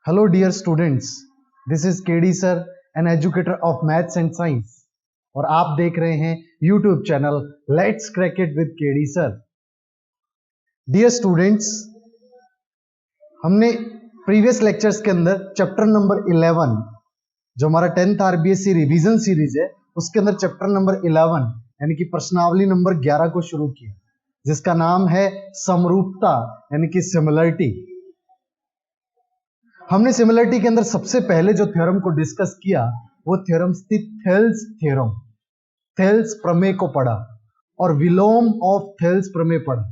Hello dear students, this is KD sir, an educator of maths and science और आप देख रहे हैं YouTube channel Let's Crack It with KD sir। Dear students, हमने previous lectures के अंदर chapter number 11 जो हमारा 10th RBSc रिवीजन सीरीज है उसके अंदर चैप्टर नंबर 11 यानी कि प्रश्नावली नंबर 11 को शुरू किया जिसका नाम है समरूपता यानी कि सिमिलरिटी। हमने सिमिलरिटी के अंदर सबसे पहले जो थ्योरम को डिस्कस किया वो थ्योरम थी थेल्स थ्योरम। थेल्स प्रमेय को पढ़ा और विलोम ऑफ थेल्स प्रमेय पढ़ा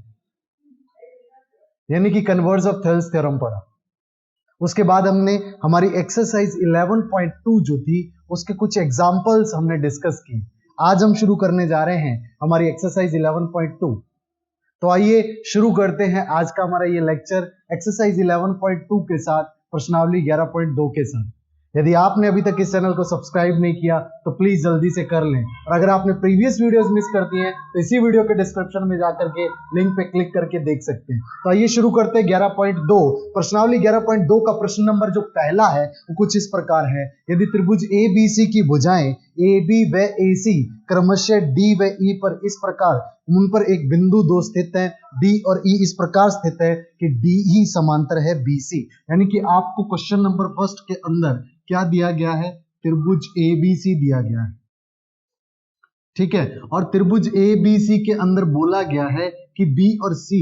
यानी कि कन्वर्स ऑफ थेल्स थ्योरम पढ़ा। उसके बाद हमने हमारी एक्सरसाइज 11.2 जो थी उसके कुछ एग्जांपल्स हमने डिस्कस किए। आज हम शुरू करने जा रहे हैं हमारी एक्सरसाइज 11.2। तो आइए शुरू करते हैं आज का हमारा ये लेक्चर एक्सरसाइज 11.2 के साथ, प्रश्नावली 11.2 के साथ। यदि आपने अभी तक इस चैनल को सब्सक्राइब नहीं किया तो प्लीज जल्दी से कर लें और अगर आपने प्रीवियस वीडियोस मिस कर दी हैं तो इसी वीडियो के डिस्क्रिप्शन में जाकर के लिंक पे क्लिक करके देख सकते हैं। तो आइए शुरू करते हैं 11.2। प्रश्नावली 11.2 का प्रश्न नंबर जो पहला है वो कुछ इस प्रकार है। यदि त्रिभुज ABC की भुजाएं AB व AC क्रमशः D व E पर इस प्रकार उन पर एक बिंदु 2 स्थित है, D और E इस प्रकार स्थित है कि D ही समांतर है BC। यानी कि आपको क्वेश्चन नंबर फर्स्ट के अंदर क्या दिया गया है? त्रिभुज ABC दिया गया है, ठीक है। और त्रिभुज ABC के अंदर बोला गया है कि B और C,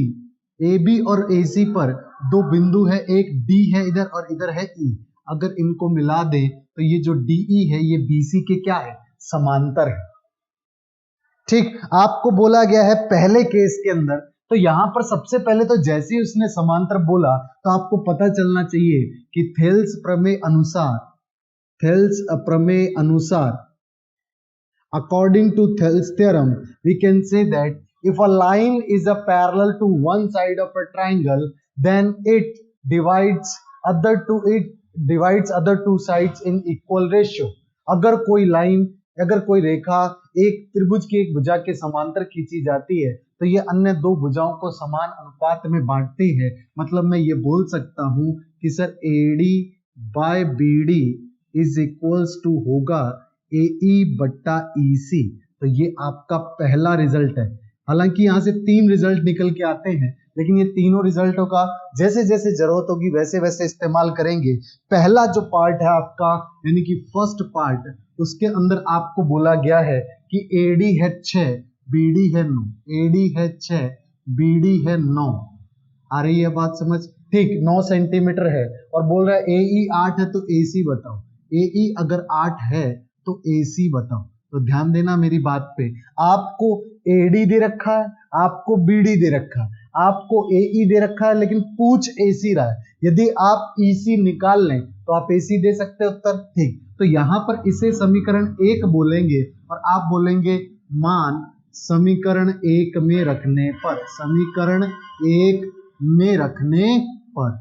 AB और AC पर दो बिंदु है, एक D है इधर और इधर है E। अगर इनको मिला दे तो ये जो DE है ये BC के क्या है? समांतर है, ठीक। आपको बोला गया है पहले केस के अंदर, तो यहां पर सबसे पहले तो जैसे ही उसने समांतर बोला तो आपको पता चलना चाहिए कि थेल्स प्रमेय अनुसार according to Thales theorem we can say that if a line is a parallel to one side of a triangle then it divides other two sides in equal ratio। अगर कोई रेखा एक त्रिभुज की एक भुजा के समांतर खींची जाती है तो ये अन्य दो भुजाओं को समान अनुपात में बांटती है। मतलब मैं ये बोल सकता हूं कि sir AD by BD is equals to होगा AE बट्टा EC। तो ये आपका पहला रिजल्ट है। हालांकि यहां से 3 रिजल्ट निकल के आते हैं लेकिन ये तीनों रिजल्टों का जैसे जैसे जरूरत होगी वैसे वैसे इस्तेमाल करेंगे। पहला जो पार्ट है आपका यानी कि फर्स्ट पार्ट, उसके अंदर आपको बोला गया है कि AD है 6 BD है 9, AD है 6 BD है 9। आ रही है बात समझ? ठीक, 9 सेंटीमीटर है और बोल रहा है AE 8 है तो AC बताओ। AE अगर 8 है तो AC बताओ। तो ध्यान देना मेरी बात पे, आपको AD दे रखा है, आपको BD दे रखा है, आपको AE दे रखा है लेकिन पूछ AC रहा है। यदि आप EC निकाल लें तो आप AC दे सकते हैं उत्तर, ठीक। तो यहां पर इसे समीकरण 1 बोलेंगे और आप बोलेंगे मान समीकरण 1 में रखने पर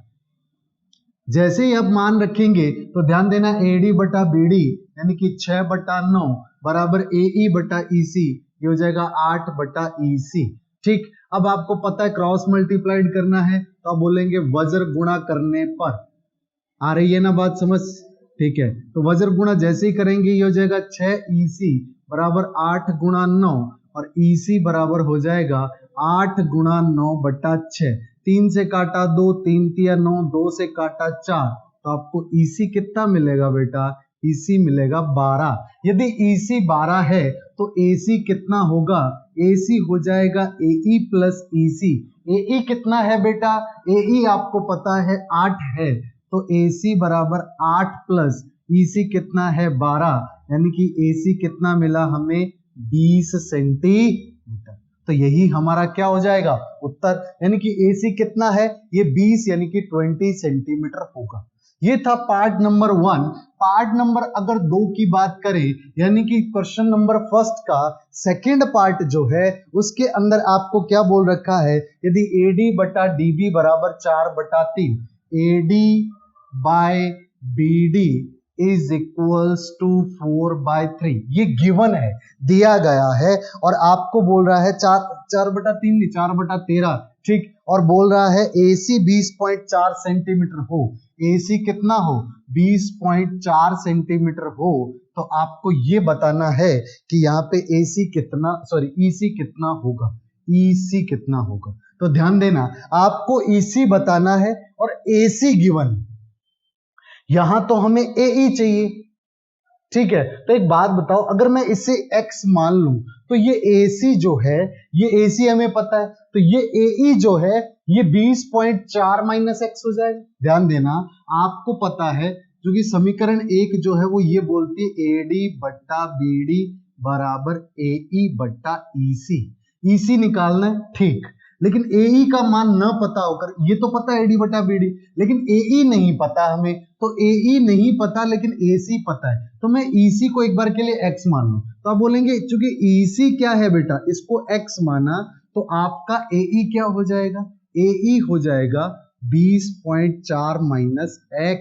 जैसे ही आप मान रखेंगे तो ध्यान देना AD बटा BD यानी कि 6 बटा 9 बराबर AE बटा EC, ये हो जाएगा 8 बटा EC, ठीक। अब आपको पता है क्रॉस मल्टीप्लाइड करना है तो आप बोलेंगे वज्र गुणा करने पर। आ रही है ना बात समझ? ठीक है, तो वज्र गुणा जैसे ही करेंगे ये हो जाएगा 6 EC बराबर 8 गुणा 9 और EC बराबर हो जाएगा 8 गुणा 9 बटा 6। 3 से काटा 2, 3 तिया 9, 2 से काटा 4, तो आपको EC कितना मिलेगा बेटा? EC मिलेगा 12। यदि EC 12 है तो AC कितना होगा? AC हो जाएगा AE प्लस EC। AE कितना है बेटा? AE आपको पता है 8 है तो AC बराबर 8 प्लस EC कितना है? 12, यानी कि AC कितना मिला हमें? 20 सेंटीमीटर। तो यही हमारा क्या हो जाएगा? उत्तर। यानी कि AC कितना है? ये 20 यानी कि 20 सेंटीमीटर होगा। ये था पार्ट नंबर 1। पार्ट नंबर अगर 2 की बात करें यानी कि क्वेश्चन नंबर फर्स्ट का सेकंड पार्ट जो है उसके अंदर आपको क्या बोल रखा है? यदि AD बटा DB बराबर 4 बटा 3, AD by BD is equals to 4/3, ये गिवन है, दिया गया है और आपको बोल रहा है 4/3 नहीं 4/13, ठीक। और बोल रहा है AC 20.4 सेंटीमीटर हो, AC कितना हो 20.4 सेंटीमीटर हो, तो आपको ये बताना है कि यहाँ पे AC कितना, सॉरी EC कितना होगा, EC कितना होगा। तो ध्यान देना आपको EC बताना है और AC गिवन है, यहां तो हमें AE चाहिए, ठीक है। तो एक बात बताओ, अगर मैं इसे x मान लूं तो ये AC जो है, ये AC हमें पता है, तो ये AE जो है ये 20.4 माइनस एक्स हो जाएगा। ध्यान देना आपको पता है, क्योंकि समीकरण एक जो है वो ये बोलती है AD बट्टा BD बराबर AE बट्टा EC। EC निकालना है, ठीक, लेकिन AE का मान न पता होकर, ये तो पता है AD बटा BD, लेकिन AE नहीं पता हमें, तो AE नहीं पता लेकिन AC पता है, तो मैं EC को एक बार के लिए x मान लूं, तो आप बोलेंगे चूंकि EC क्या है बेटा, इसको x माना, तो आपका AE क्या हो जाएगा, AE हो जाएगा 20.4 माइनस x,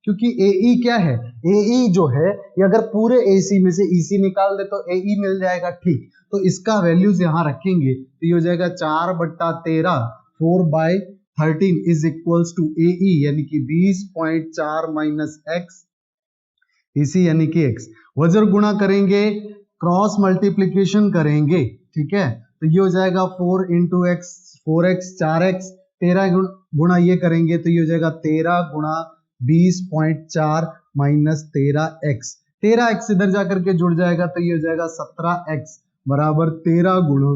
क्योंकि AE क्या है, AE जो है ये अगर पूरे AC में से EC निकाल दे तो AE मिल जाएगा, ठीक। तो इसका वैल्यूज यहां रखेंगे तो ये हो जाएगा 4/13 4/13 इज इक्वल्स टू AE यानी कि 20.4 माइनस एक्स, EC यानी कि x, वज्र गुणा करेंगे, क्रॉस मल्टीप्लीकेशन करेंगे, ठीक है, तो ये हो जाएगा 4 इंटू एक्स 4x 4x, 13 गुणा ये करेंगे तो ये हो जाएगा 13 गुणा 20.4 माइनस 13x, 13x इधर जाकर के जुड़ जाएगा तो ये हो जाएगा 17x बराबर 13 गुणा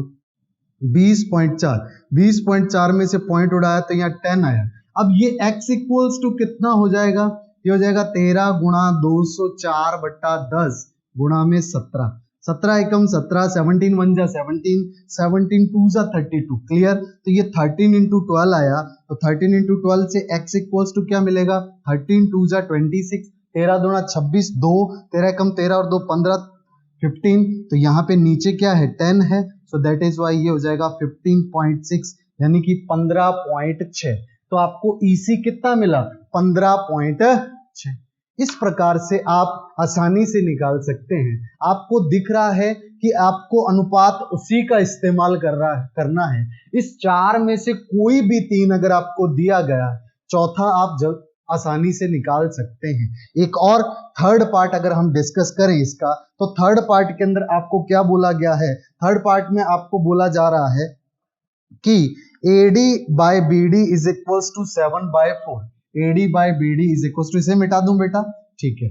20.4, 20.4 में से पॉइंट उड़ाया तो यहाँ 10 आया। अब ये x इक्वल्स टू कितना हो जाएगा, ये हो जाएगा 13 गुणा 204 बट्टा 10 गुणा में 17, 17 एकम 17, 17 1 जा 17, 17 2 जा 32, क्लियर। तो ये 13 इंटू 12 आया, तो 13 इंटू 12 से x इक्वल्स टू क्या मिलेगा, 13 2 जा 26, 13 दूना 26, 2 13 एकम 13 और 2 15 15, तो यहाँ पे नीचे क्या है 10 है, सो दैट इज वाई ये हो जाएगा 15.6 यानी कि 15.6। तो आपको EC कितना मिला 15.6। इस प्रकार से आप आसानी से निकाल सकते हैं। आपको दिख रहा है कि आपको अनुपात उसी का इस्तेमाल करना है। इस चार में से कोई भी तीन अगर आपको दिया गया, चौथा आप जब आसानी से निकाल सकते हैं। एक और थर्ड पार्ट अगर हम डिस्कस करें इसका, तो थर्ड पार्ट के अंदर आपको क्या बोला गया है, थर्ड पार्ट में आपको बोला जा रहा है कि AD by BD is equals to 7/4, AD by BD is equals to, इसे मिटा दूं बेटा, ठीक है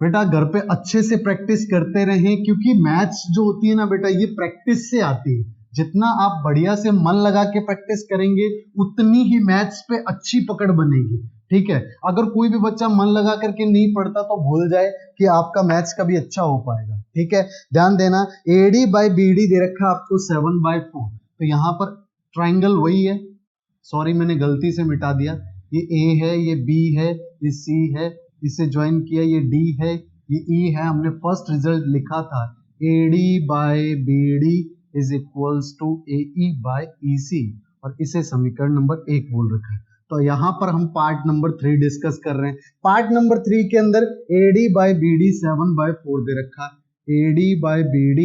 बेटा, घर पे अच्छे से प्रैक्टिस करते रहें, क्योंकि मैथ्स जो होती है ना बेटा ये प्रैक्टिस से आती है। जितना आप बढ़िया से मन लगा के प्रैक्टिस करेंगे उतनी ही मैथ्स पे अच्छी पकड़ बनेगी, ठीक है। अगर कोई भी बच्चा मन लगा करके नहीं पढ़ता तो भूल जाए कि आपका मैथ्स कभी अच्छा हो पाएगा, ठीक है। ध्यान देना AD बाय BD दे रखा आपको 7/4, तो यहाँ पर ट्राइंगल वही है, सॉरी मैंने गलती से मिटा दिया, ये A है, ये B है, ये C है, इसे ज्वाइन किया, ये D है, ये E है, हमने फर्स्ट रिजल्ट लिखा था AD by BD is equals to AE by EC, और इसे समीकरण नंबर 1 बोल रखा है। तो यहाँ पर हम पार्ट नंबर 3 डिस्कस कर रहे हैं। पार्ट नंबर 3 के अंदर AD बाय BD 7/4 दे रखा, AD by BD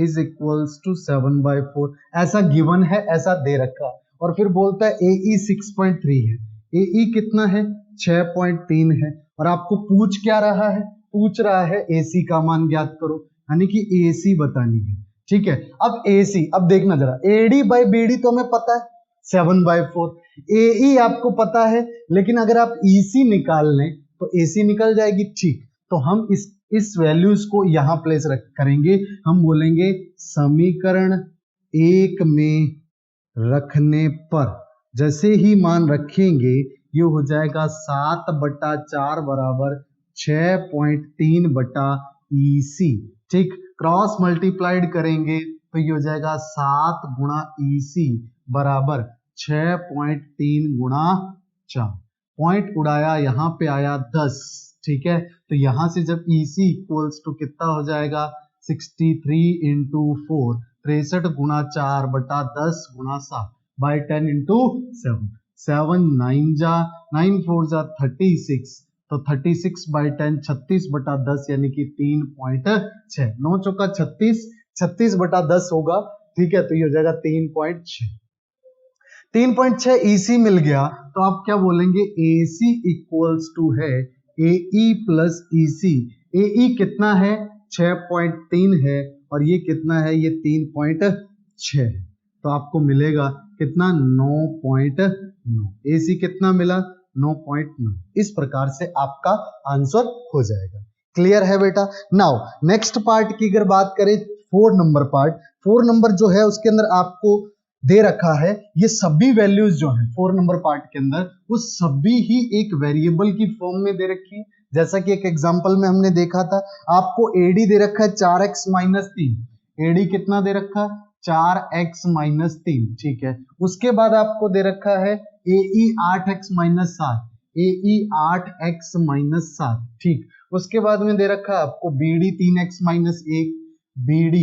is equals to 7/4 ऐसा गिवन है, ऐसा दे रखा, और फिर बोलता है AE 6.3 है, AE कितना है 6.3 है, और आपको पूछ क्या रहा है, पूछ रहा है AC का मान ज्ञात करो, यानी कि AC बतानी है, ठीक है। अब AC, अब देखना जरा, AD बाय BD तो हमें पता है 7/4, AE आपको पता है, लेकिन अगर आप EC निकाल लें तो AC निकल जाएगी, ठीक। तो हम इस वैल्यूज को यहां प्लेस करेंगे, हम बोलेंगे समीकरण 1 में रखने पर, जैसे ही मान रखेंगे ये हो जाएगा 7/4 बराबर 6.3/EC, ठीक। क्रॉस मल्टीप्लाइड करेंगे तो ये हो जाएगा 7 गुणा EC बराबर 6.3 गुणा 4, पॉइंट उड़ाया यहां पे आया 10, ठीक है। तो यहां से जब EC इक्वल्स टू कितना हो जाएगा 63 इंटू 4, 63 गुणा 4 बटा 10 गुणा 7 बाई 10 इंटू 7, 7 9 जा 9 4 जा 36, तो 36 बाई 10 36 बटा 10 यानी कि 3.6, 9 चौका 36, 36 बटा 10 होगा, ठीक है, तो ये हो जाएगा 3.6। 3.6 EC मिल गया तो आप क्या बोलेंगे, AC इक्वल्स टू है AE प्लस EC। AE कितना है, 6.3 है, और ये कितना है, ये 3.6 है। तो आपको मिलेगा कितना, 9.9। AC कितना मिला, 9.9। इस प्रकार से आपका आंसर हो जाएगा। क्लियर है बेटा। नाउ नेक्स्ट पार्ट की अगर बात करें, 4 नंबर पार्ट, 4 नंबर जो है उसके अंदर आपको दे रखा है ये सभी वैल्यूज जो है 4 नंबर पार्ट के अंदर, वो सभी ही एक वेरिएबल की फॉर्म में दे रखी है। जैसा कि एक एग्जांपल में हमने देखा था, आपको AD दे रखा है 4x माइनस 3। AD कितना दे रखा, 4x माइनस 3, ठीक है। उसके बाद आपको दे रखा है AE 8x minus 7, AE 8x minus 7, ठीक। उसके बाद में दे रखा है आपको BD 3x minus 1, BD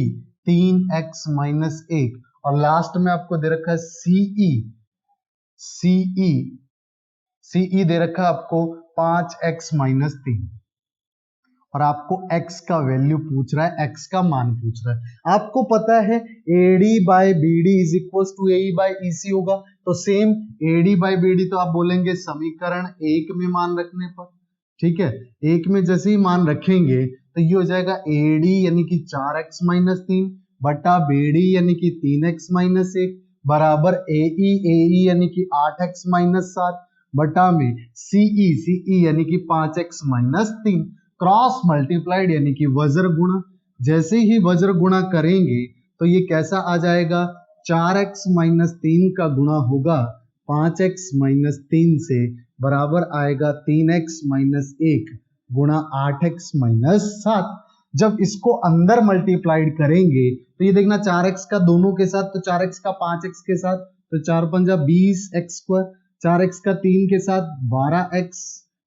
3x minus 1, और लास्ट में आपको दे रखा है CE दे रखा है आपको 5x माइनस 3, और आपको x का वैल्यू पूछ रहा है, x का मान पूछ रहा है। आपको पता है AD by BD is equal to AE by EC होगा, तो सेम AD बाय BD तो आप बोलेंगे समीकरण 1 में मान रखने पर, ठीक है। 1 में जैसे ही मान रखेंगे तो ये हो जाएगा AD यानी कि 4x माइनस 3 बटा BD यानी कि 3x माइनस 1 बराबर AE यानी कि 8x माइनस 7 बटा में CE यानी कि 5x माइनस 3 क्रॉस मल्टीप्लाइड यानी कि वज्र गुणा। जैसे ही वज्र गुणा करेंगे तो ये कैसा आ जाएगा, 4x माइनस 3 का गुणा होगा 5x माइनस 3 से, बराबर आएगा 3x माइनस 1 गुणा 8x माइनस 7। जब इसको अंदर मल्टीप्लाइड करेंगे तो ये देखना 4x का दोनों के साथ, तो 4x का 5x के साथ, तो 4 पंजा 20x स्क्वायर, 4x का 3 के साथ 12x,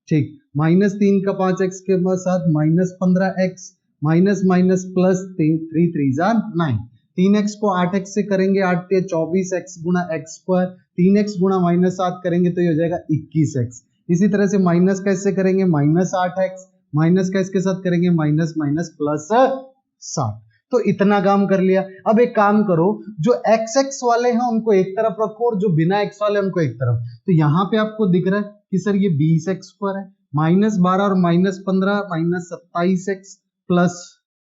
ठीक, माइनस 3 का 5x के साथ minus 15x, minus minus plus 3 3 9, 3x को 8x से करेंगे, 8 के 24x गुणा x स्क्वायर, 3x गुणा माइनस 7 करेंगे तो ये हो जाएगा 21x। इसी तरह से माइनस का इससे करेंगे माइनस 8x, माइनस का इसके साथ करेंगे माइनस माइनस प्लस 7। तो इतना काम कर लिया। अब एक काम करो, जो x वाले हैं उनको एक तरफ रखो और जो बिना x वाले उनको एक तरफ। तो यहाँ पे आपको दिख रहा है कि सर ये 20x स्क्वायर है, माइनस 12 और minus 15 minus 27x plus,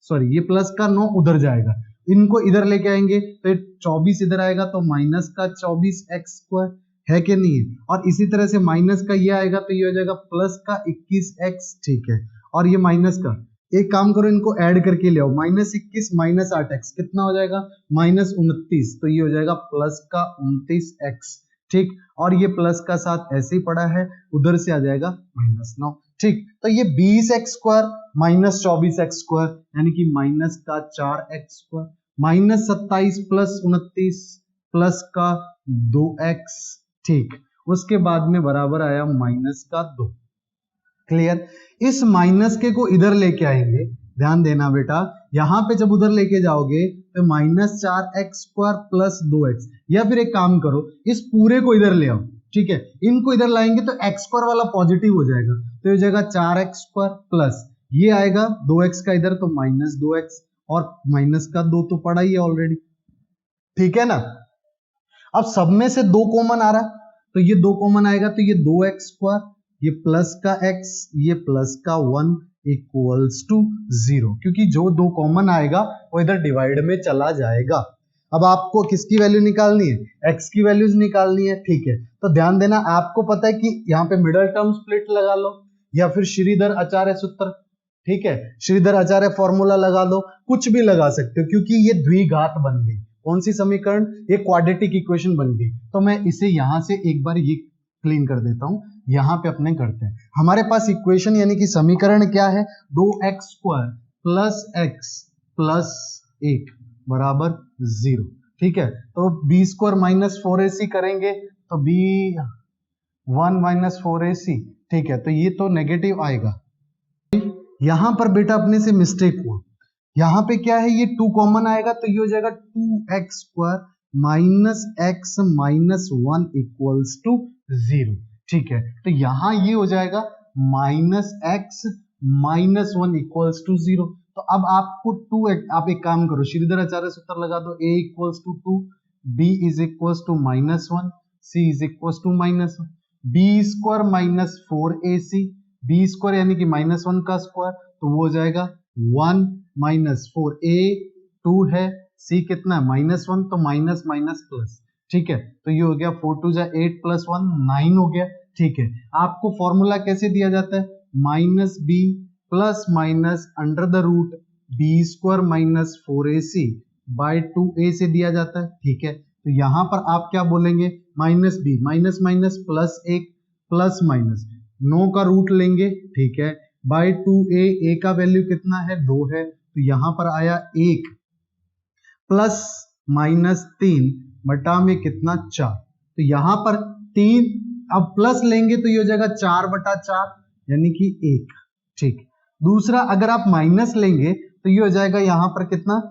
sorry ये प्लस का 9 उधर जाएगा, इनको इधर लेके आएंगे तो 24 इधर आएगा, तो माइनस का 24x स्क्वायर है कि नहीं है। और इसी तरह से माइनस का ये आएगा तो ये हो जाएगा प्लस का 21x, ठीक है। और ये माइनस का, एक काम करो इनको ऐड करके ले आओ, माइनस 21 माइनस 8x कितना हो जाएगा, माइनस 29, तो ये हो जाएगा प्लस का 29x, ठीक। और ये प्लस का साथ ऐसे ही पड़ा है, उधर से आ जाएगा माइनस 9, ठीक। तो ये 20x square minus 24x square यानी कि माइनस का 4x square, minus 27 plus 29 plus का 2x, ठीक। उसके बाद में बराबर आया माइनस का 2। क्लियर। इस माइनस के को इधर लेके आएंगे, ध्यान देना बेटा, यहां पे जब उधर लेके जाओगे तो minus 4x square plus 2x, या फिर एक काम करो इस पूरे को इधर ले आओ, ठीक है। इनको इधर लाएंगे तो x स्क्वायर वाला पॉजिटिव हो जाएगा, तो ये हो जाएगा 4x स्क्वायर प्लस ये आएगा 2x का इधर तो माइनस 2x, और माइनस का 2 तो पड़ा ही है ऑलरेडी, ठीक है ना। अब सब में से 2 कॉमन आ रहा, तो ये 2 कॉमन आएगा तो ये 2x स्क्वायर, ये प्लस का x, ये प्लस का 1 इक्वल्स टू 0, क्योंकि जो 2 कॉमन आएगा वो इधर डिवाइड में चला जाएगा। अब आपको किसकी वैल्यू निकालनी है, x की वैल्यूज निकालनी है, ठीक है। तो ध्यान देना, आपको पता है कि यहाँ पे मिडल टर्म स्प्लिट लगा लो या फिर श्रीधर आचार्य सूत्र, ठीक है, श्रीधर आचार्य फॉर्मूला लगा लो, कुछ भी लगा सकते हो, क्योंकि ये द्विघात बन गई। कौन सी समीकरण, ये क्वाड्रेटिक इक्वेशन बन गई। तो मैं इसे यहां से एक बार ये क्लीन कर देता हूं, यहां पे अपने करते हैं। हमारे पास इक्वेशन यानी कि समीकरण क्या है, 2x square plus x plus 1 बराबर 0, ठीक है। तो b स्क्वायर माइनस 4ac करेंगे तो b 1 माइनस 4ac, ठीक है। तो ये तो नेगेटिव आएगा। यहां पर बेटा अपने से मिस्टेक हुआ, यहां पे क्या है, ये 2 कॉमन आएगा तो ये हो जाएगा 2x square minus x minus 1 equals to 0, ठीक है। तो यहां ये हो जाएगा minus x minus 1 equals to 0। तो अब आपको 2x, आप एक काम करो श्रीधर आचार्य सूत्र लगा दो, a equals to 2, b is equals to minus 1, c is equal to -1, b square minus 4ac, b square यानी कि -1 का स्क्वायर, तो वो हो जाएगा 1 माइनस 4a 2 है, सी कितना है -1, तो माइनस माइनस प्लस, ठीक है। तो ये हो गया 4 2 जा 8 प्लस 1 9 हो गया, ठीक है। आपको फॉर्मूला कैसे दिया जाता है, minus b plus minus under the root b square minus 4ac by 2a से दिया जाता है, ठीक है। तो यहां पर आप क्या बोलेंगे, minus b minus minus plus 1 plus minus 9 का रूट लेंगे, ठीक है, बाय 2a, a का वैल्यू कितना है 2 है, तो यहां पर आया 1 प्लस माइनस 3 बटा में कितना 4, तो यहां पर 3 अब प्लस लेंगे तो ये हो जाएगा 4 बटा 4 यानी कि 1, ठीक। दूसरा अगर आप माइनस लेंगे तो ये हो जाएगा यहां पर कितना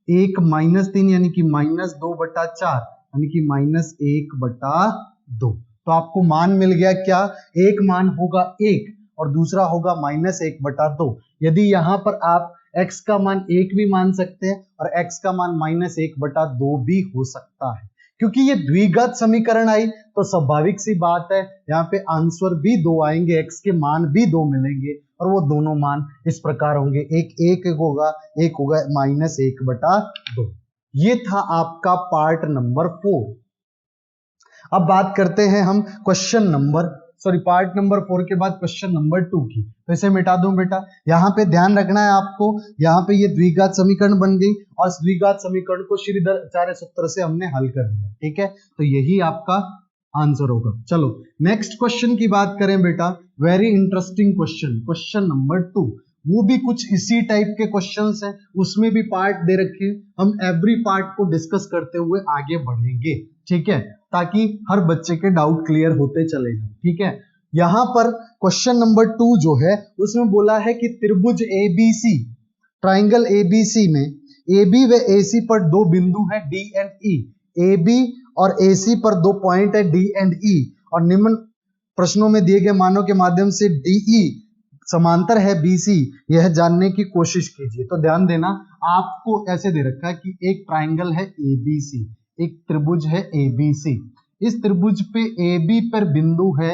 1 माइनस 3 यानी कि -2 बटा 4 यानी कि -1 बटा 2। तो आपको मान मिल गया क्या, एक मान होगा 1 और दूसरा होगा -1 बटा 2। यदि यहां पर आप x का मान 1 भी मान सकते हैं और x का मान -1 बटा 2 भी हो सकता है, क्योंकि ये द्विघात समीकरण आई तो स्वाभाविक सी बात है यहाँ पे आंसर भी 2 आएंगे, x के मान भी 2 मिलेंगे और वो दोनों मान इस प्रकार होंगे, एक होगा -1 बटा 2। ये था आपका पार्ट नंबर 4। अब बात करते हैं हम पार्ट नंबर 4 के बाद क्वेश्चन नंबर 2 की। तो इसे मिटा दूं बेटा, यहाँ पे ध्यान रखना है आपको, यहाँ पे ये द्विघात समीकरण बन गई और इस द्विघात समीकरण को श्रीधर आचार्य सूत्र से हमने हल कर लिया, ठीक है। तो यही आपका आंसर होगा। चलो नेक्स्ट क्वेश्चन की बात करें बेटा, वेरी इंटरेस्टिंग क्वेश्चन नंबर 2, वो भी कुछ इसी टाइप के क्वेश्चंस हैं, उसमें भी पार्ट दे रखे हैं, हम एवरी पार्ट को डिस्कस करते हुए आगे बढ़ेंगे, ठीक है, ताकि हर बच्चे के डाउट क्लियर होते चले जाएं, ठीक है। यहां पर क्वेश्चन नंबर 2 जो है उसमें बोला है कि त्रिभुज ABC, ट्राइंगल ABC में AB व AC पर दो बिंदु हैं D एंड E, AB और AC पर दो पॉइंट है D एंड E, और निम्न प्रश्नों में दिए गए मानों के माध्यम से DE समांतर है BC, यह जानने की कोशिश कीजिए। तो ध्यान देना, आपको ऐसे दे रखा है कि एक ट्राइंगल है ABC, एक त्रिभुज है ABC, इस त्रिभुज पे AB पर बिंदु है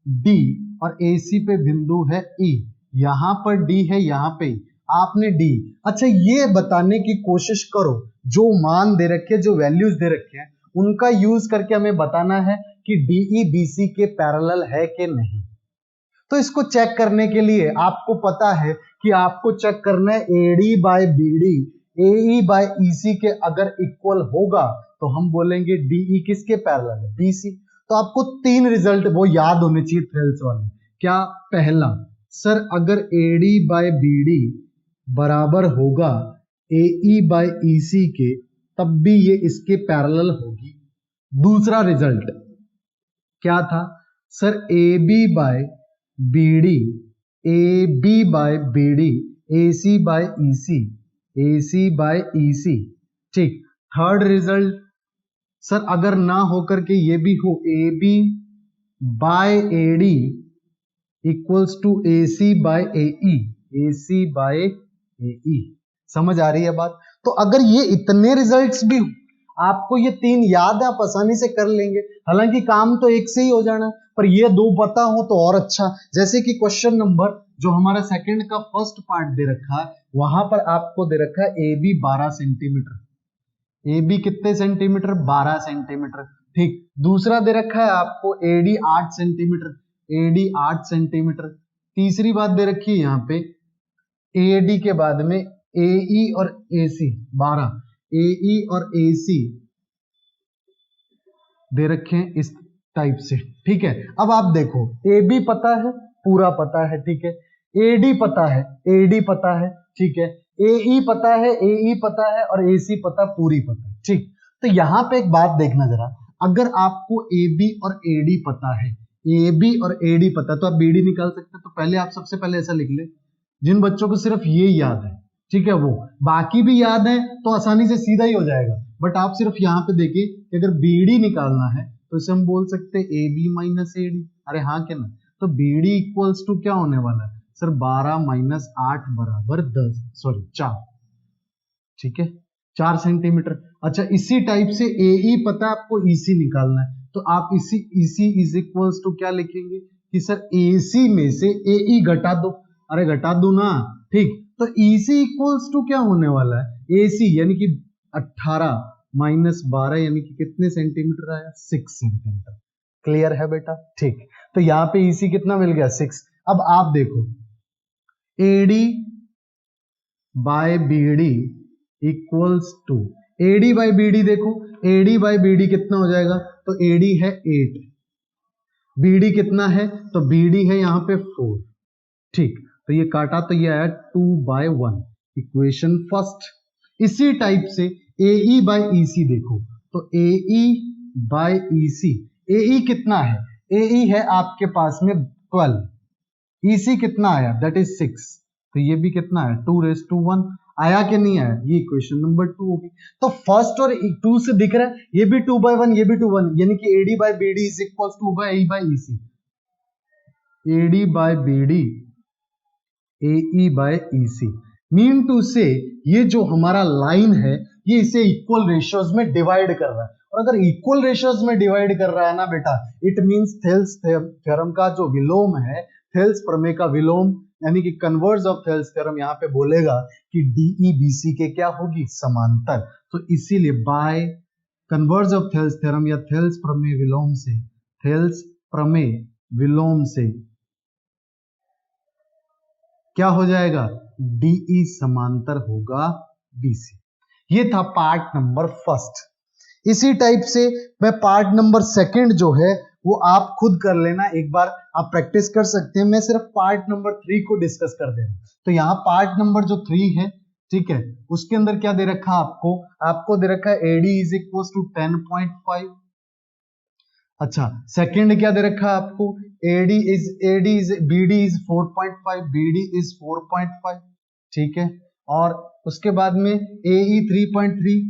D और AC पे बिंदु है E, यहां पर D है, यहां पे आपने D। अच्छा ये बताने की कोशिश करो, जो मान दे रखे, जो वैल्यूज दे रखे हैं उनका यूज करके हमें बताना है कि DE BC के पैरेलल है कि नहीं। तो इसको चेक करने के लिए आपको पता है कि आपको चेक करना है AD by BD AE by EC के अगर इक्वल होगा तो हम बोलेंगे DE किसके पैरेलल है, BC। तो आपको 3 रिजल्ट वो याद होने चाहिए थेल्स वाले। क्या, पहला, सर अगर AD बाय BD बराबर होगा AE बाय EC के तब भी ये इसके पैरेलल होगी। दूसरा रिजल्ट क्या था, sir AB by BD AB by BD AC by EC AC by EC, ठीक। थर्ड रिजल्ट, सर अगर ना होकर के ये भी हो AB by AD equals to AC by AE AC by AE। समझ आ रही है बात। तो अगर ये इतने रिजल्ट्स भी आपको ये 3 याद है, आप आसानी से कर लेंगे, हालांकि काम तो एक से ही हो जाना, पर ये 2 पता हो तो और अच्छा। जैसे कि क्वेश्चन नंबर जो हमारा सेकंड का फर्स्ट पार्ट दे रखा है, वहां पर आपको दे रखा है AB 12 सेंटीमीटर, AB कितने सेंटीमीटर, 12 सेंटीमीटर, ठीक। दूसरा दे रखा है आपको AD 8 सेंटीमीटर, AD 8 सेंटीमीटर। तीसरी बात दे रखी है यहाँ पे AD के बाद में AE और AC 12, AE और AC दे रखे हैं इस टाइप से, ठीक है। अब आप देखो AB पता है, पूरा पता है, ठीक है, AD पता है, AD पता है, ठीक है, AE पता है, AE पता है और AC पता, पूरी पता है, ठीक। तो यहां पे एक बात देखना जरा, अगर आपको AB और AD पता है, AB और AD पता तो आप BD निकाल सकते हैं। तो पहले आप सबसे पहले ऐसा लिख ले, जिन बच्चों को सिर्फ ये याद है, ठीक है, वो बाकी भी याद है तो आसानी से सीधा ही हो जाएगा, बट आप सिर्फ यहाँ पे देखिए कि अगर BD निकालना है तो इसे हम बोल सकते हैं AB माइनस AD। अरे हाँ क्या ना, तो BD इक्वल्स टू क्या होने वाला है सर, 12 माइनस 8 बराबर 4, ठीक है, 4 सेंटीमीटर। अच्छा इसी टाइप से AE पता है आपको, EC निकालना है, तो आप इसी इसी इज इक्वल्स टू क्या लिखेंगे कि सर AC में से AE घटा दो। अरे घटा दो ना, ठीक। तो EC इक्वल्स टू क्या होने वाला है, AC यानी कि 18 माइनस 12 यानी कि कितने सेंटीमीटर आया, 6 सेंटीमीटर। क्लियर है बेटा, ठीक। तो यहाँ पे EC कितना मिल गया, 6। अब आप देखो AD by BD equals to, AD by BD देखो, AD बाय BD कितना हो जाएगा, तो AD है 8, BD कितना है, तो BD है यहाँ पे 4, ठीक। तो ये काटा तो ये आया 2/1, इक्वेशन फर्स्ट। इसी टाइप से AE बाय EC देखो, तो AE बाय EC, AE कितना है, AE है आपके पास में 12, EC कितना आया, दैट इज 6, तो ये भी कितना है 2⁻1, आया कि नहीं आया, ये इक्वेशन नंबर 2 होगी। तो फर्स्ट और 2 से दिख रहा है ये भी 2/1 ये भी 2/1, यानी कि AD by BD is equals to AE by EC, AD by BD AE by EC, mean two से ये जो हमारा लाइन है ये इसे इक्वल रेशियोज में डिवाइड कर रहा है, और अगर इक्वल रेशियोज में डिवाइड कर रहा है ना बेटा, इट मींस थेल्स थ्योरम का जो विलोम है, थेल्स प्रमेय का विलोम यानी कि कन्वर्स ऑफ थेल्स थ्योरम यहाँ पे बोलेगा कि DE BC के क्या होगी, समांतर। तो इसीलिए by converse of Thales theorem या थेल्स प्रमेय विलोम से, थेल्स प्रमेय विलोम से क्या हो जाएगा, DE समांतर होगा BC। ये था पार्ट नंबर फर्स्ट। इसी टाइप से मैं पार्ट नंबर सेकंड जो है वो आप खुद कर लेना, एक बार आप प्रैक्टिस कर सकते हैं, मैं सिर्फ पार्ट नंबर 3 को डिस्कस कर दे रहा हूं। तो यहाँ पार्ट नंबर जो 3 है, ठीक है, उसके अंदर क्या दे रखा आपको दे रखा है AD इज इक्वल टू 10.5। अच्छा, सेकंड क्या दे रखा है आपको, BD इज 4.5, BD इज 4.5, ठीक है। और उसके बाद में AE 3.3,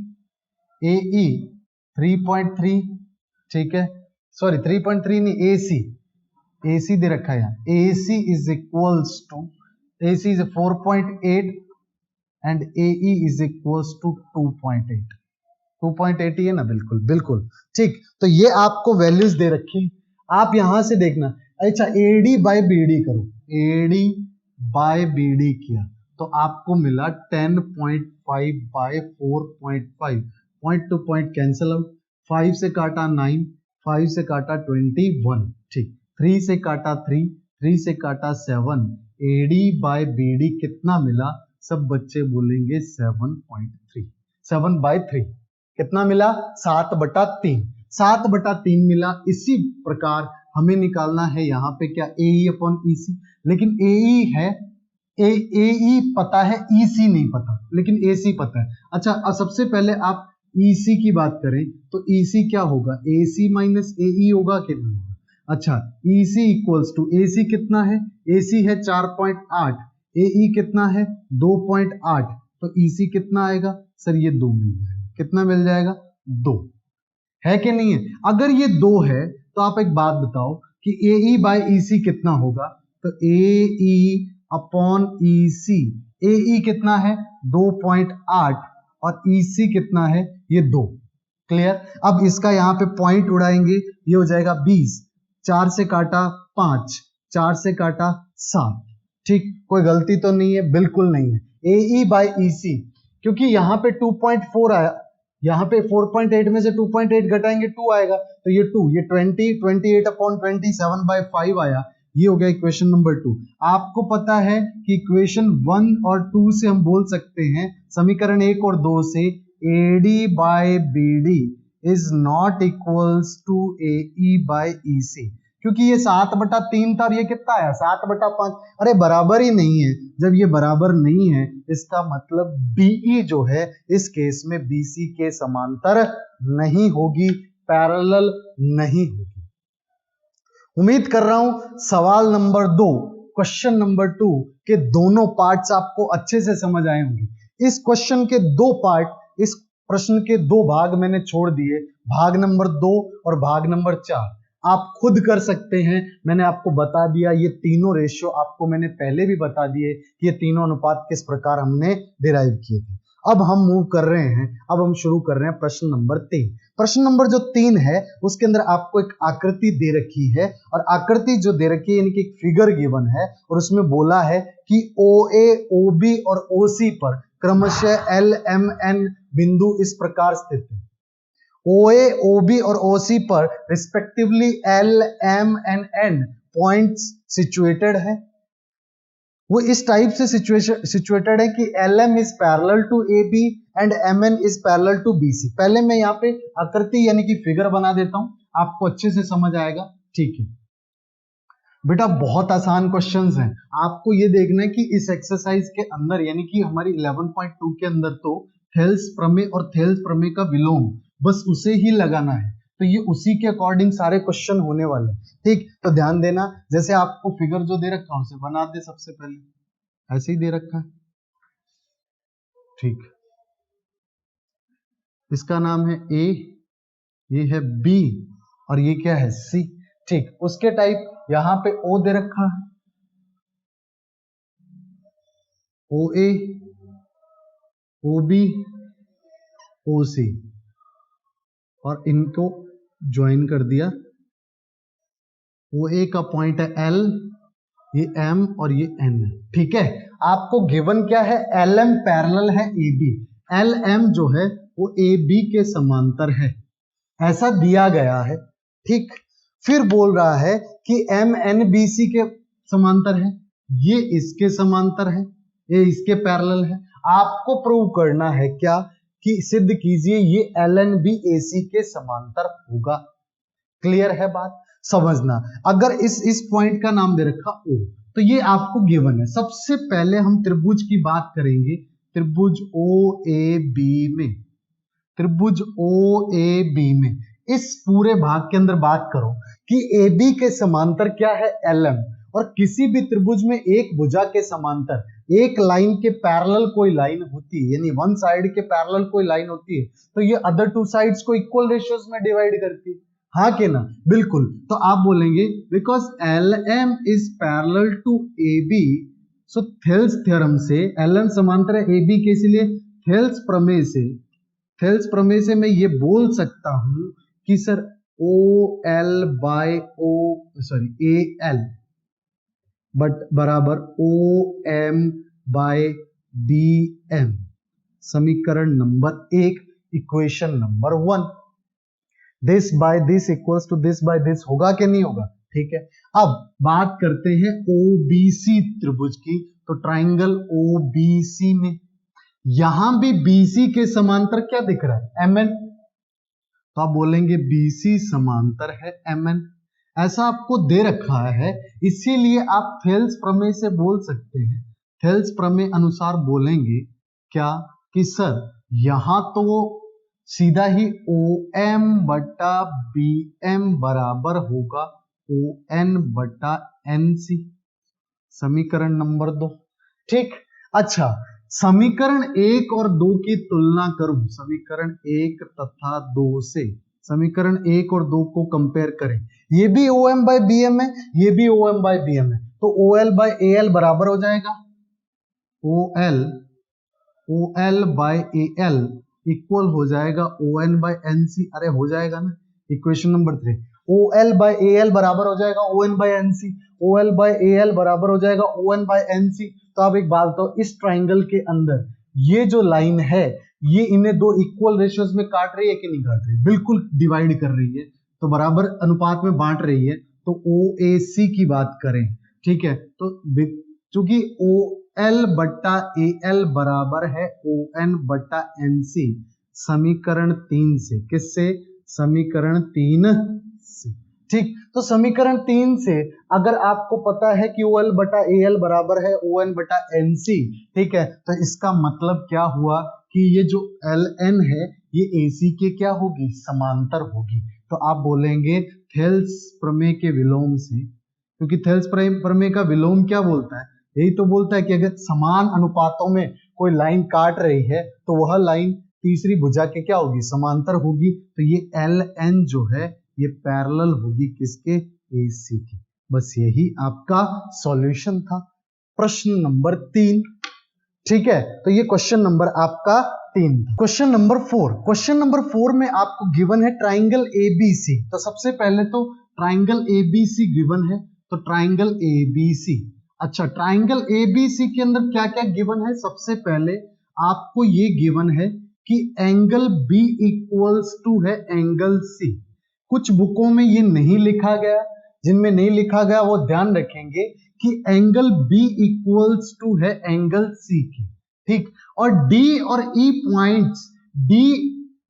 AE 3.3, ठीक है, सॉरी 3.3 नहीं, AC दे रखा है यहाँ, AC is equals to, AC is 4.8 and AE is equals to 2.8 ही है ना, बिल्कुल बिल्कुल ठीक। तो ये आपको वैल्यूज दे रखी, आप यहां से देखना। अच्छा, AD बाय BD करो, AD बाय BD किया तो आपको मिला 10.5 by 4.5, point to point cancel out, 5 से काटा 9, 5 से काटा 21, ठीक, 3 से काटा 3, 3 से काटा 7, AD बाय BD कितना मिला, सब बच्चे बोलेंगे 7.3, 7/3 कितना मिला, 7/3, 7/3 मिला। इसी प्रकार हमें निकालना है यहाँ पे क्या, AE अपॉन EC, लेकिन AE है, AE पता है, EC नहीं पता, लेकिन AC पता है। अच्छा, सबसे पहले आप EC की बात करें तो EC क्या होगा, AC माइनस AE होगा कि नहीं। अच्छा, EC इक्वल्स टू, AC कितना है, AC है 4.8, AE कितना है 2.8, तो EC कितना आएगा सर, ये 2 मिल जाएगा, कितना मिल जाएगा, 2 है कि नहीं है। अगर ये 2 है तो आप एक बात बताओ कि AE बाय EC कितना होगा, तो AE अपॉन EC, AE कितना है 2.8 और EC कितना है, ये 2। क्लियर। अब इसका यहाँ पे पॉइंट उड़ाएंगे, ये हो जाएगा 20, 4 से काटा 5, 4 से काटा 7, ठीक, कोई गलती तो नहीं है, बिल्कुल नहीं है। AE बाय EC, क्योंकि यहाँ पे 2.4 आया, यहाँ पे 4.8 में से 2.8 घटाएंगे 2 आएगा, तो ये 2, ये 28 अपॉन 27/5 आया, ये हो गया इक्वेशन नंबर 2। आपको पता है कि इक्वेशन 1 और 2 से हम बोल सकते हैं, समीकरण 1 और 2 से, AD by BD is not equals to AE by EC, क्योंकि ये 7/3 था और ये कितना आया 7/5, अरे बराबर ही नहीं है। जब ये बराबर नहीं है इसका मतलब DE जो है इस केस में BC के समांतर नहीं होगी, पैरेलल नहीं होगी। उम्मीद कर रहा हूं सवाल नंबर 2, क्वेश्चन नंबर 2 के दोनों पार्ट्स आपको अच्छे से समझ आए होंगे। इस क्वेश्चन के 2 पार्ट, इस प्रश्न के 2 भाग मैंने छोड़ दिए, भाग नंबर 2 और भाग नंबर 4 आप खुद कर सकते हैं। मैंने आपको बता दिया, ये तीनों रेशियो आपको मैंने पहले भी बता दिए कि ये तीनों अनुपात किस प्रकार हमने डिराइव किए थे। अब हम मूव कर रहे हैं, अब हम शुरू कर रहे हैं प्रश्न नंबर 3। प्रश्न नंबर जो 3 है उसके अंदर आपको एक आकृति दे रखी है, और आकृति जो दे रखी है यानी कि एक फिगर गिवन है, और उसमें बोला है कि OA, OB और OC पर क्रमशः LMN बिंदु इस प्रकार स्थित है। OA, OB और OC पर respectively L, M and N points situated है। वो इस टाइप से सिचुएटेड है कि LM is parallel to AB and MN is parallel to BC। पहले मैं यहाँ पे आकृति यानी कि फिगर बना देता हूं, आपको अच्छे से समझ आएगा। ठीक है बेटा, बहुत आसान क्वेश्चंस हैं। आपको ये देखना है कि इस एक्सरसाइज के अंदर यानी कि हमारी 11.2 के अंदर तो थेल्स प्रमेय और थेल्स प्रमेय का विलोम बस उसे ही लगाना है, तो ये उसी के अकॉर्डिंग सारे क्वेश्चन होने वाले हैं। ठीक, तो ध्यान देना, जैसे आपको फिगर जो दे रखा है उसे बना दे। सबसे पहले ऐसे ही दे रखा है। ठीक, इसका नाम है A, ये है B और ये क्या है C। ठीक, उसके टाइप यहां पे O दे रखा है, OA, OB, OC और इनको ज्वाइन कर दिया। OA का पॉइंट है L, ये M और ये N है। ठीक है, आपको गिवन क्या है, LM पैरेलल है AB, LM जो है वो AB के समांतर है, ऐसा दिया गया है। ठीक, फिर बोल रहा है कि MNBC के समांतर है, ये इसके समांतर है, ये इसके पैरेलल है। आपको प्रूव करना है क्या कि सिद्ध कीजिए ये LNB AC के समांतर होगा। क्लियर है बात, समझना। अगर इस पॉइंट का नाम दे रखा O, तो ये आपको गिवन है। सबसे पहले हम त्रिभुज की बात करेंगे, त्रिभुज OAB में, त्रिभुज OAB में इस पूरे भाग के अंदर बात करो कि AB के समांतर क्या है, LM, और किसी भी त्रिभुज में एक भुजा के समांतर एक लाइन के पैरेलल कोई लाइन होती है, यानी वन साइड के पैरेलल कोई लाइन होती है, तो ये अदर टू साइड्स को इक्वल रेशियोज में डिवाइड करती है। हाँ के ना, बिल्कुल। तो आप बोलेंगे because LM is parallel to AB, so Thales theorem से LM समांतर है AB के, इसलिए थेल्स प्रमेय से मैं ये बोल सकता हूं कि सर AL बट बराबर OM बाय BM। समीकरण number 1, equation number 1। This by this equals to this by this होगा कि नहीं होगा। ठीक है, अब बात करते हैं OBC त्रिभुज की। तो ट्राइंगल OBC में यहां भी BC के समांतर क्या दिख रहा है, MN, तो आप बोलेंगे BC समांतर है MN, ऐसा आपको दे रखा है, इसीलिए आप थेल्स प्रमेय से बोल सकते हैं। थेल्स प्रमेय अनुसार बोलेंगे क्या कि सर यहां तो सीधा ही OM बटा BM बराबर होगा ON बटा NC, समीकरण नंबर 2। ठीक, अच्छा, समीकरण 1 और 2 की तुलना करूं, समीकरण 1 तथा 2 से, समीकरण 1 और 2 को कंपेयर करें, ये भी OM बाय BM है, ये भी OM बाय BM है, तो OL बाय AL बराबर हो जाएगा OL बाय AL इक्वल हो जाएगा ON बाय NC। अरे हो जाएगा ना। Equation number 3, OL by AL बराबर हो जाएगा ON by NC, OL by AL बराबर हो जाएगा ON बाय NC। तो आप एक बात बताओ, इस ट्राइंगल के अंदर ये जो लाइन है ये इन्हें दो इक्वल रेशियोज में काट रही है कि नहीं काट रही, बिल्कुल डिवाइड कर रही है, तो बराबर अनुपात में बांट रही है। तो OAC की बात करें, ठीक है, तो चूंकि OL बटा AL बराबर है ON बटा NC, समीकरण 3 से, किससे, समीकरण 3 से। ठीक, तो समीकरण 3 से अगर आपको पता है कि OL बटा AL बराबर है ON बटा NC, ठीक है, तो इसका मतलब क्या हुआ कि ये जो LN है ये AC के क्या होगी, समांतर होगी। तो आप बोलेंगे थेल्स प्रमेय के विलोम से, क्योंकि थेल्स प्रमेय का विलोम क्या बोलता है, यही तो बोलता है कि अगर समान अनुपातों में कोई लाइन काट रही है तो वह लाइन तीसरी भुजा के क्या होगी, समांतर होगी। तो ये LN जो है ये पैरेलल होगी किसके, AC की। बस यही आपका सॉल्यूशन था। प्रश्न नंबर 3, ठीक है, तो ये क्वेश्चन नंबर आपका 3 था। क्वेश्चन नंबर 4, क्वेश्चन नंबर 4 में आपको गिवन है ट्राइंगल एबीसी। तो सबसे पहले तो ट्राइंगल एबीसी गिवन है, तो ट्राइंगल एबीसी। अच्छा, ट्राइंगल एबीसी के अंदर क्या क्या गिवन है? सबसे पहले आपको ये गिवन है कि एंगल बी इक्वल्स टू है एंगल सी। कुछ बुकों में ये नहीं लिखा गया, जिनमें नहीं लिखा गया वो ध्यान रखेंगे कि एंगल B इक्वल्स टू है एंगल C की, ठीक। और D और E पॉइंट्स, D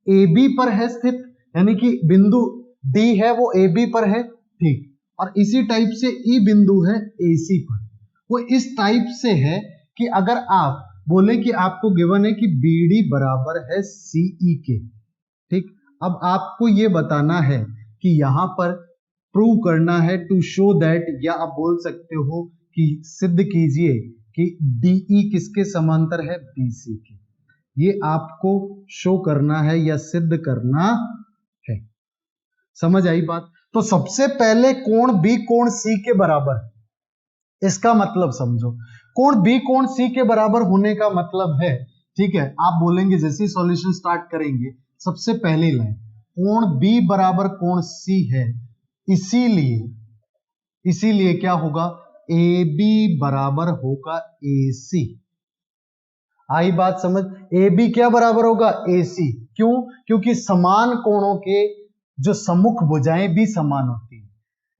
AB पर है स्थित, यानी कि बिंदु D है वो AB पर है, ठीक। और इसी टाइप से E बिंदु है AC पर। वो इस टाइप से है कि अगर आप बोले कि आपको गिवन है कि BD बराबर है CE के, ठीक। अब आपको ये बताना है कि यहां पर प्रूव करना है टू शो दैट, या आप बोल सकते हो कि सिद्ध कीजिए कि DE किसके समांतर है? BC के। ये आपको शो करना है या सिद्ध करना है। समझ आई बात? तो सबसे पहले कोण B कोण C के बराबर, इसका मतलब समझो। कोण B कोण C के बराबर होने का मतलब है, ठीक है, आप बोलेंगे जैसे ही सॉल्यूशन स्टार्ट करेंगे, सबसे पहली लाइन कोण B बराबर कोण C है, इसीलिए क्या होगा? AB बराबर होगा AC। आई बात समझ? AB क्या बराबर होगा? AC। क्यों? क्योंकि समान कोणों के जो सम्मुख भुजाएं भी समान होती है।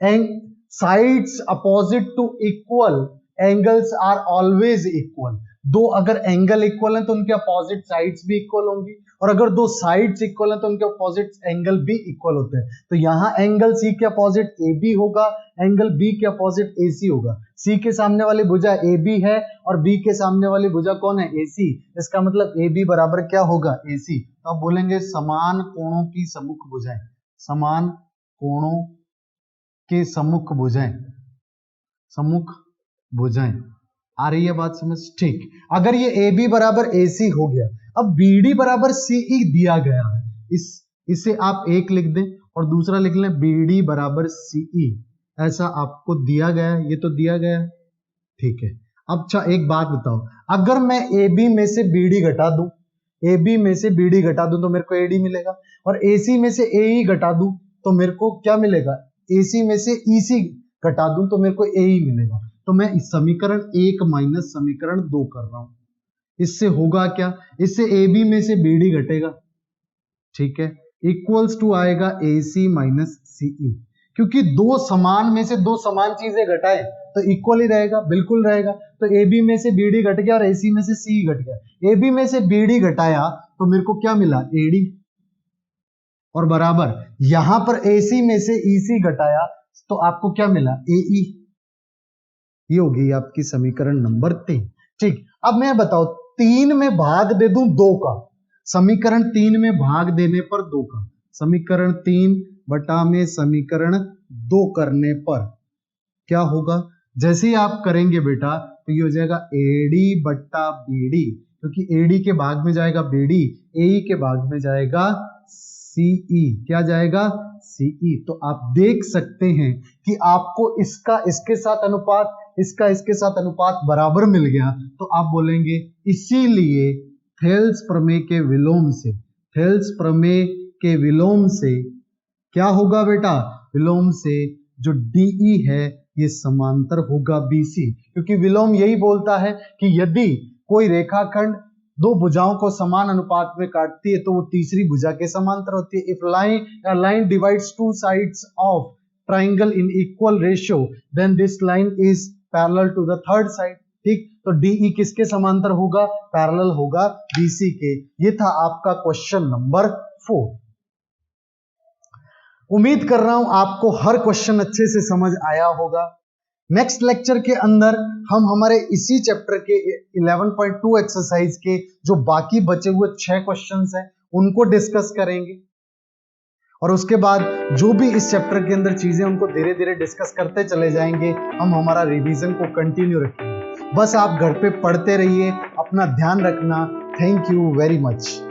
And sides opposite to equal angles are always equal. दो अगर एंगल इक्वल है तो उनके अपोजिट साइड्स भी इक्वल होंगी, और अगर दो साइड्स इक्वल है तो उनके अपोजिट एंगल भी इक्वल होते हैं। तो यहां एंगल C के अपोजिट AB होगा, एंगल B के अपोजिट AC होगा। C के सामने वाली भुजा AB है और B के सामने वाली भुजा कौन है? AC। इसका मतलब AB बराबर क्या होगा? AC। तो आप बोलेंगे समान कोणों की सम्मुख भुजाएं, समान कोणों के सम्मुख भुजाएं, सम्मुख भुजाएं। आ रही है बात समझ? ठीक। अगर ये AB बराबर AC हो गया, अब BD बराबर CE दिया गया है, इसे आप एक लिख दें और दूसरा लिख लें BD बराबर CE, ऐसा आपको दिया गया है, ये तो दिया गया है, ठीक है। अब अच्छा एक बात बताओ, अगर मैं AB में से BD घटा दूं, AB में से BD घटा दूं तो मेरे को AD मिलेगा, और AC में से AE घटा दूं तो मेरे को क्या मिलेगा? AC में से EC घटा दूं तो मेरे को AE मिलेगा। तो मैं इस समीकरण 1 माइनस समीकरण 2 कर रहा हूं। इससे होगा क्या? इससे AB में से BD घटेगा, ठीक है, इक्वल्स टू आएगा AC माइनस CE। क्योंकि दो समान में से दो समान चीजें घटाए तो इक्वल ही रहेगा, बिल्कुल रहेगा। तो AB में से BD घट गया और AC में से CE घट गया। AB में से BD घटाया तो मेरे को क्या मिला? AD। और बराबर यहां पर AC में से EC घटाया तो आपको क्या मिला? AE। ये होगी आपकी समीकरण नंबर 3, ठीक। अब मैं बताओ 3 में भाग दे दूं 2 का, समीकरण 3 में भाग देने पर 2 का, समीकरण 3 बटा में समीकरण 2 करने पर क्या होगा? जैसे ही आप करेंगे बेटा तो ये हो जाएगा AD बट्टा BD, क्योंकि AD के भाग में जाएगा BD, AE के भाग में जाएगा CE। क्या जाएगा? CE। तो आप देख सकते हैं कि आपको इसका इसके साथ अनुपात, इसका इसके साथ अनुपात बराबर मिल गया, तो आप बोलेंगे इसीलिए थेल्स प्रमेय के विलोम से, थेल्स प्रमेय के विलोम से क्या होगा बेटा? विलोम से जो DE है ये समांतर होगा BC, क्योंकि विलोम यही बोलता है कि यदि कोई रेखाखंड दो भुजाओं को समान अनुपात में काटती है तो वो तीसरी भुजा के समांतर होती है। If line divides two sides of triangle in equal ratio then this line is parallel to the third side, ठीक। तो DE किसके समांतर होगा? पैरेलल होगा BC के। ये था आपका क्वेश्चन नंबर 4। उम्मीद कर रहा हूं आपको हर क्वेश्चन अच्छे से समझ आया होगा। नेक्स्ट लेक्चर के अंदर हम हमारे इसी चैप्टर के 11.2 एक्सरसाइज के जो बाकी बचे हुए 6 क्वेश्चंस हैं उनको डिस्कस करेंगे, और उसके बाद जो भी इस चैप्टर के अंदर चीजें उनको धीरे धीरे डिस्कस करते चले जाएंगे। हम हमारा रिवीजन को कंटिन्यू रखेंगे। बस आप घर पे पढ़ते रहिए, अपना ध्यान रखना। Thank you very much.